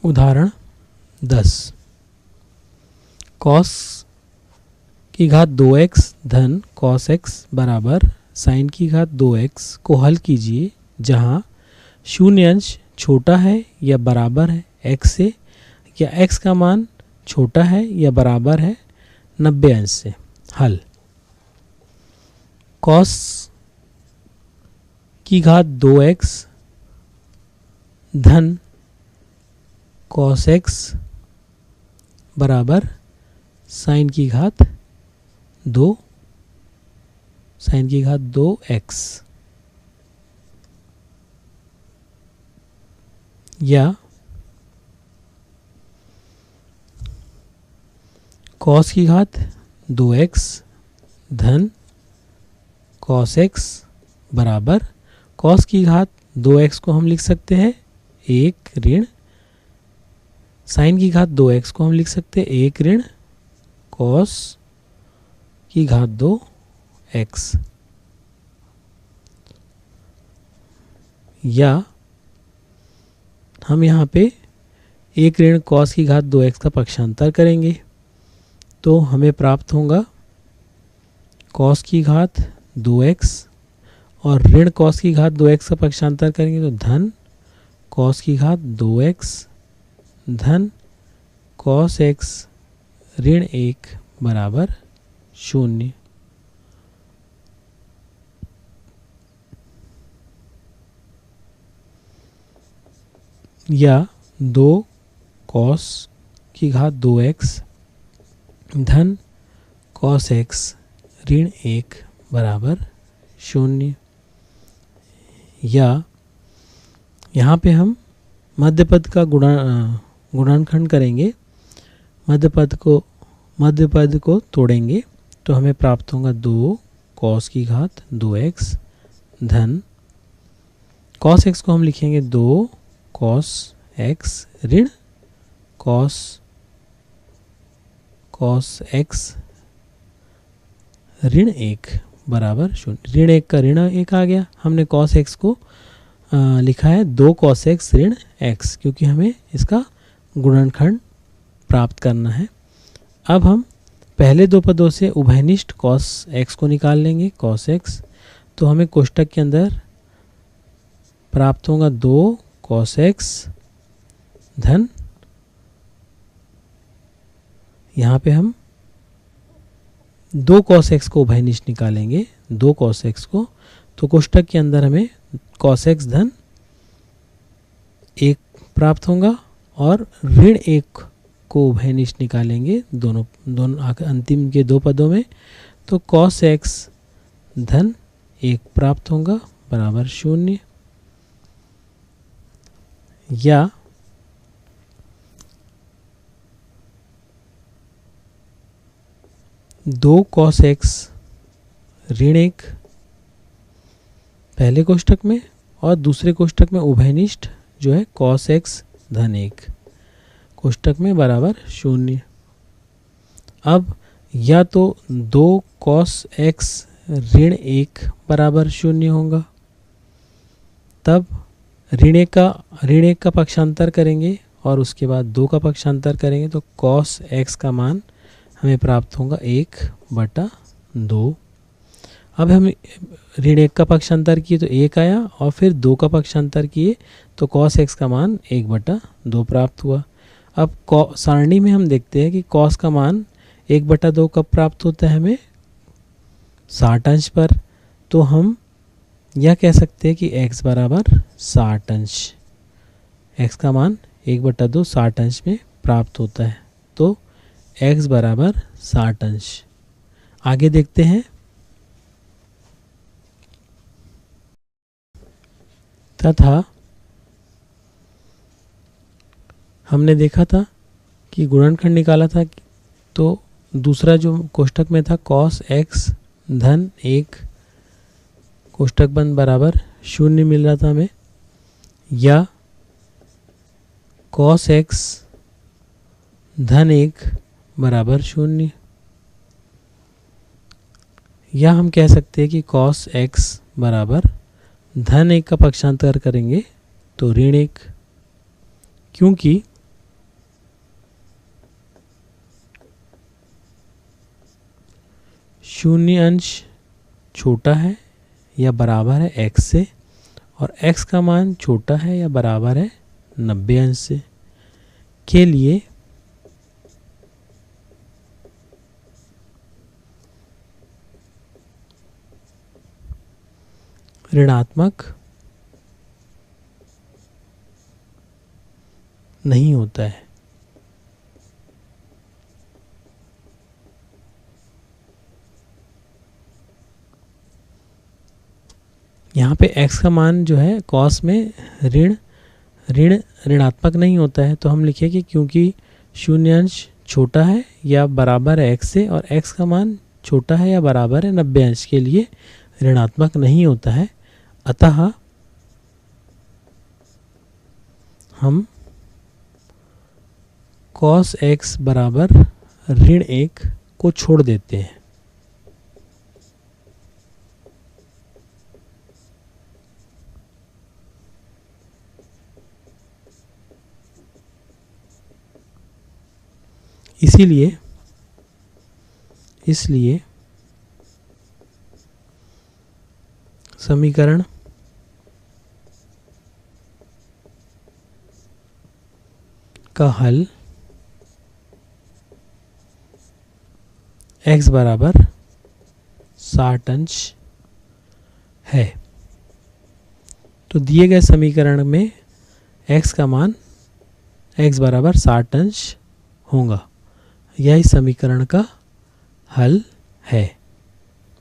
उदाहरण 10। कॉस की घात 2x धन कॉस x बराबर साइन की घात 2x को हल कीजिए जहाँ शून्य अंश छोटा है या बराबर है x से, या x का मान छोटा है या बराबर है 90 अंश से। हल। कॉस की घात 2x धन कॉस x बराबर साइन की घात 2x, या कॉस की घात 2x धन कॉस x बराबर कॉस की घात 2x को हम लिख सकते हैं 1 ऋण साइन की घात 2x को हम लिख सकते हैं 1 ऋण कॉस की घात 2x, या हम यहाँ पे 1 ऋण कॉस की घात 2x का पक्षांतर करेंगे तो हमें प्राप्त होगा कॉस की घात 2x, और ऋण कॉस की घात 2x का पक्षांतर करेंगे तो धन कॉस की घात 2x धन कॉस x ऋण 1 बराबर 0। या 2 कॉस की घात 2x धन कॉस x ऋण 1 बराबर 0। या यहाँ पे हम मध्य पद का गुणनखंड करेंगे, मध्य पद को तोड़ेंगे तो हमें प्राप्त होगा 2 कॉस की घात 2x धन कॉस x को हम लिखेंगे 2 कॉस x ऋण कॉस x ऋण 1 बराबर 0। ऋण 1 का ऋण 1 आ गया। हमने कॉस x को लिखा है 2 कॉस x ऋण x, क्योंकि हमें इसका गुणनखंड प्राप्त करना है। अब हम पहले दो पदों से उभयनिष्ठ कॉस x को निकाल लेंगे कॉस x, तो हमें कोष्टक के अंदर प्राप्त होगा 2 कॉस x धन, यहाँ पे हम 2 कॉस x को उभयनिष्ठ निकालेंगे 2 कॉस x को, तो कोष्टक के अंदर हमें कॉस x धन 1 प्राप्त होगा, और ऋण 1 को उभयनिष्ठ निकालेंगे दोनों अंतिम के 2 पदों में, तो कॉस x धन 1 प्राप्त होगा बराबर 0। या दो कॉस x ऋण 1 पहले कोष्टक में, और दूसरे कोष्टक में उभयनिष्ठ जो है कॉस x धन 1 कोष्टक में बराबर 0। अब या तो 2 कॉस x ऋण 1 बराबर 0 होगा, तब ऋण 1 का पक्षांतर करेंगे और उसके बाद 2 का पक्षांतर करेंगे तो कॉस x का मान हमें प्राप्त होगा 1/2। अब हम ऋण 1 का पक्षांतर किए तो 1 आया, और फिर 2 का पक्षांतर किए तो cos x का मान 1/2 प्राप्त हुआ। अब सारणी में हम देखते हैं कि cos का मान 1/2 कब प्राप्त होता है हमें 60 अंश पर, तो हम यह कह सकते हैं कि x बराबर 60 अंश, x का मान 1/2 60 अंश में प्राप्त होता है, तो x बराबर 60 अंश। आगे देखते हैं। तथा हमने देखा था कि गुणनखंड निकाला था, तो दूसरा जो कोष्टक में था cos x धन 1 कोष्टक बंद बराबर 0 मिल रहा था हमें, या cos x धन 1 बराबर 0, या हम कह सकते हैं कि cos x बराबर धन 1 का पक्षांतर करेंगे तो ऋण 1, क्योंकि शून्य अंश छोटा है या बराबर है x से और x का मान छोटा है या बराबर है 90 अंश से के लिए ऋणात्मक नहीं होता है। यहाँ पे x का मान जो है cos में ऋणात्मक नहीं होता है, तो हम लिखेंगे क्योंकि शून्य अंश छोटा है या बराबर है x से और x का मान छोटा है या बराबर है 90 अंश के लिए ऋणात्मक नहीं होता है। अतः हम cos x बराबर ऋण 1 को छोड़ देते हैं। इसलिए समीकरण का हल x बराबर 60 अंश है। तो दिए गए समीकरण में x का मान x बराबर 60 अंश होगा। यह इस समीकरण का हल है।